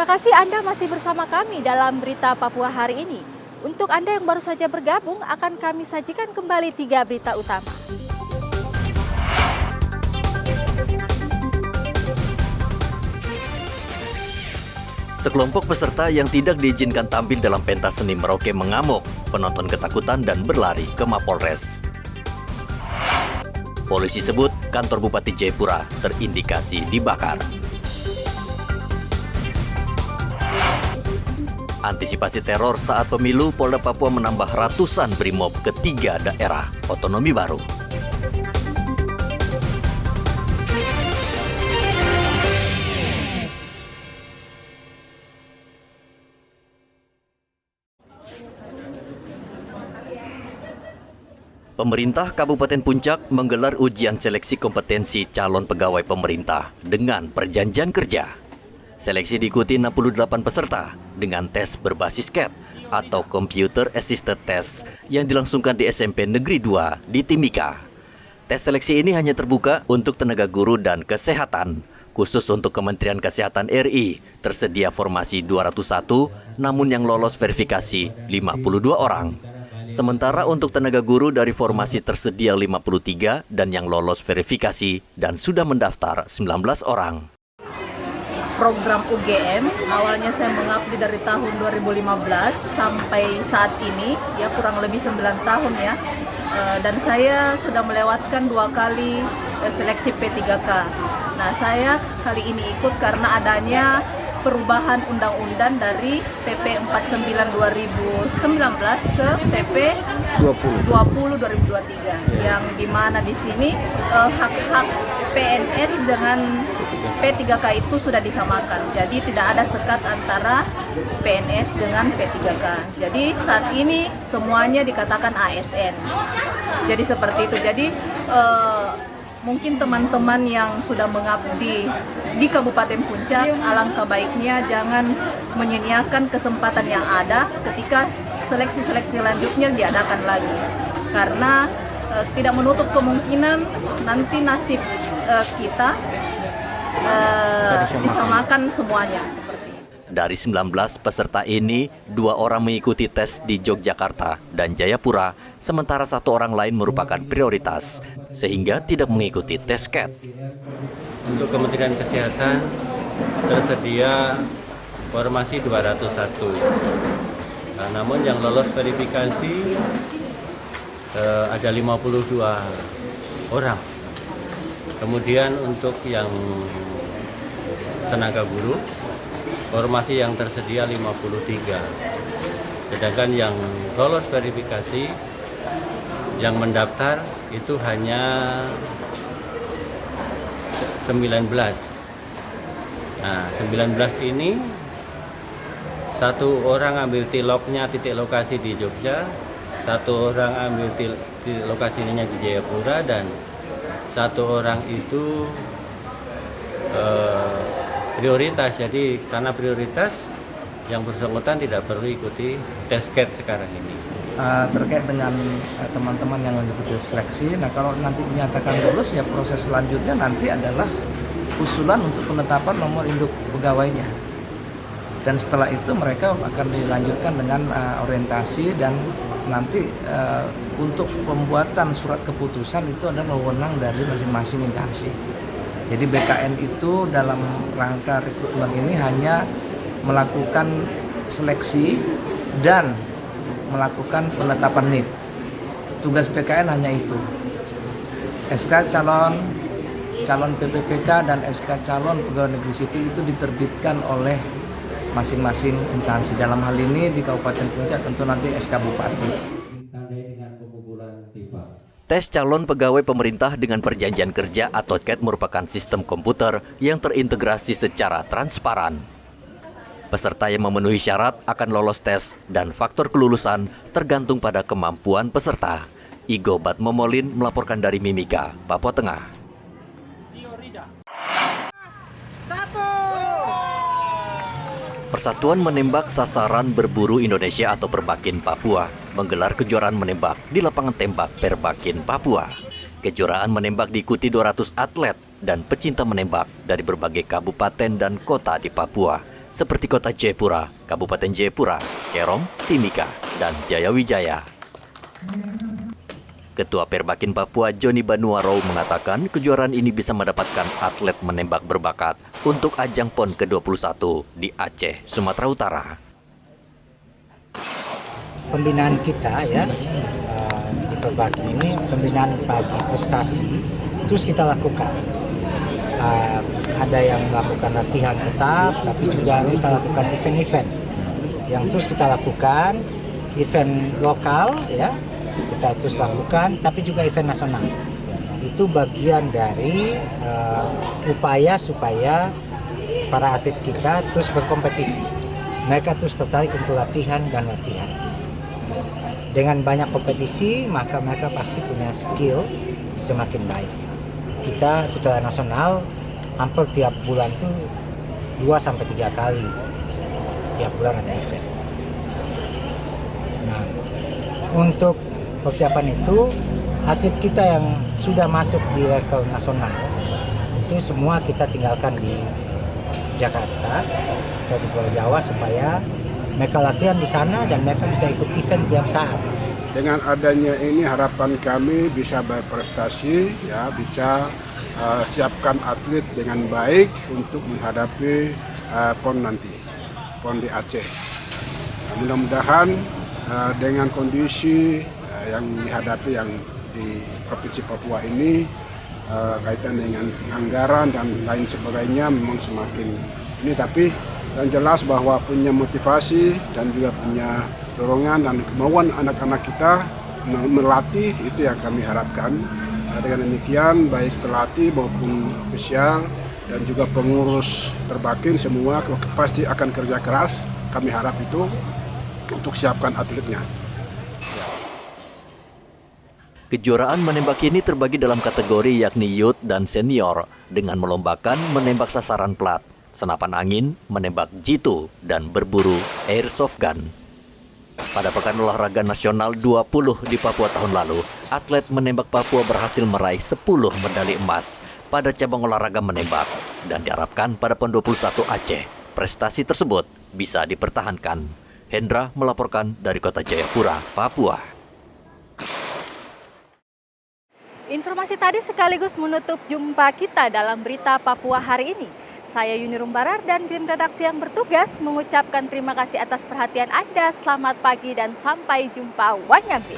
Terima kasih Anda masih bersama kami dalam Berita Papua hari ini. Untuk Anda yang baru saja bergabung, akan kami sajikan kembali 3 berita utama. Sekelompok peserta yang tidak diizinkan tampil dalam pentas seni Merauke mengamuk, penonton ketakutan dan berlari ke Mapolres. Polisi sebut kantor Bupati Jayapura terindikasi dibakar. Antisipasi teror saat pemilu, Polda Papua menambah ratusan brimob ke 3 daerah otonomi baru. Pemerintah Kabupaten Puncak menggelar ujian seleksi kompetensi calon pegawai pemerintah dengan perjanjian kerja. Seleksi diikuti 68 peserta dengan tes berbasis CAT atau Computer Assisted Test yang dilangsungkan di SMP Negeri 2 di Timika. Tes seleksi ini hanya terbuka untuk tenaga guru dan kesehatan. Khusus untuk Kementerian Kesehatan RI, tersedia formasi 201, namun yang lolos verifikasi 52 orang. Sementara untuk tenaga guru dari formasi tersedia 53 dan yang lolos verifikasi dan sudah mendaftar 19 orang. Program UGM, awalnya saya mengabdi dari tahun 2015 sampai saat ini, ya kurang lebih 9 tahun ya. Dan saya sudah melewatkan 2 kali seleksi P3K. Nah, saya kali ini ikut karena adanya perubahan undang-undang dari PP 49 2019 ke PP 20 2023 yang dimana di sini hak-hak PNS dengan P3K itu sudah disamakan. Jadi tidak ada sekat antara PNS dengan P3K. Jadi saat ini semuanya dikatakan ASN. Jadi seperti itu. Jadi mungkin teman-teman yang sudah mengabdi di Kabupaten Puncak, alangkah baiknya jangan menyia-nyiakan kesempatan yang ada ketika seleksi-seleksi selanjutnya diadakan lagi. Karena tidak menutup kemungkinan nanti nasib kita disamakan semuanya. Dari 19 peserta ini, 2 orang mengikuti tes di Yogyakarta dan Jayapura, sementara 1 orang lain merupakan prioritas, sehingga tidak mengikuti tes CAT. Untuk Kementerian Kesehatan tersedia formasi 201. Nah, namun yang lolos verifikasi ada 52 orang. Kemudian untuk yang tenaga guru, formasi yang tersedia 53. Sedangkan yang lolos verifikasi, yang mendaftar itu hanya 19. Nah, 19 ini 1 orang ambil tiloknya titik lokasi di Jogja, 1 orang ambil titik lokasinya di Jayapura, dan 1 orang itu prioritas. Jadi karena prioritas, yang bersangkutan tidak perlu ikuti tes CAT sekarang ini. Terkait dengan teman-teman yang mengikuti seleksi, nah kalau nanti dinyatakan lulus, ya proses selanjutnya nanti adalah usulan untuk penetapan nomor induk pegawainya. Dan setelah itu mereka akan dilanjutkan dengan orientasi, dan nanti untuk pembuatan surat keputusan itu adalah wewenang dari masing-masing instansi. Jadi BKN itu dalam rangka rekrutmen ini hanya melakukan seleksi dan melakukan penetapan NIP. Tugas BKN hanya itu. SK calon PPPK dan SK calon pegawai negeri sipil itu diterbitkan oleh masing-masing instansi. Dalam hal ini di Kabupaten Puncak tentu nanti SK Bupati. Tes calon pegawai pemerintah dengan perjanjian kerja atau CAT merupakan sistem komputer yang terintegrasi secara transparan. Peserta yang memenuhi syarat akan lolos tes dan faktor kelulusan tergantung pada kemampuan peserta. Igo Batmomolin melaporkan dari Mimika, Papua Tengah. Persatuan Menembak Sasaran Berburu Indonesia atau Perbakin Papua menggelar kejuaraan menembak di lapangan tembak Perbakin Papua. Kejuaraan menembak diikuti 200 atlet dan pecinta menembak dari berbagai kabupaten dan kota di Papua seperti Kota Jayapura, Kabupaten Jayapura, Kerom, Timika, dan Jayawijaya. Ketua Perbakin Papua Joni Banuaro mengatakan kejuaraan ini bisa mendapatkan atlet menembak berbakat untuk ajang PON ke-21 di Aceh, Sumatera Utara. Pembinaan kita ya di Perbakin ini pembinaan pagi prestasi terus kita lakukan. Ada yang melakukan latihan tetap, tapi juga kita lakukan event-event yang terus kita lakukan, event lokal ya kita terus lakukan, tapi juga event nasional. Itu bagian dari upaya supaya para atlet kita terus berkompetisi. Mereka terus tertarik untuk latihan dan latihan. Dengan banyak kompetisi, maka mereka pasti punya skill semakin baik. Kita secara nasional hampir tiap bulan tuh 2-3 kali tiap bulan ada event. Nah, untuk persiapan itu atlet kita yang sudah masuk di level nasional itu semua kita tinggalkan di Jakarta atau di Pulau Jawa supaya mereka latihan di sana dan mereka bisa ikut event tiap saat. Dengan adanya ini harapan kami bisa berprestasi, ya bisa siapkan atlet dengan baik untuk menghadapi PON nanti, PON di Aceh. Mudah-mudahan dengan kondisi yang dihadapi yang di Provinsi Papua ini kaitan dengan anggaran dan lain sebagainya memang semakin ini, tapi yang jelas bahwa punya motivasi dan juga punya dorongan dan kemauan anak-anak kita melatih itu yang kami harapkan. Dengan demikian baik pelatih maupun ofisial dan juga pengurus Perbakin semua pasti akan kerja keras. Kami harap itu untuk siapkan atletnya. Kejuaraan menembak ini terbagi dalam kategori yakni youth dan senior dengan melombakan menembak sasaran plat, senapan angin, menembak jitu, dan berburu airsoft gun. Pada Pekan Olahraga Nasional 20 di Papua tahun lalu, atlet menembak Papua berhasil meraih 10 medali emas pada cabang olahraga menembak dan diharapkan pada PON 21 Aceh. Prestasi tersebut bisa dipertahankan. Hendra melaporkan dari Kota Jayapura, Papua. Informasi tadi sekaligus menutup jumpa kita dalam berita Papua hari ini. Saya Yuni Rumbarar dan tim redaksi yang bertugas mengucapkan terima kasih atas perhatian Anda. Selamat pagi dan sampai jumpa. Wanyangri.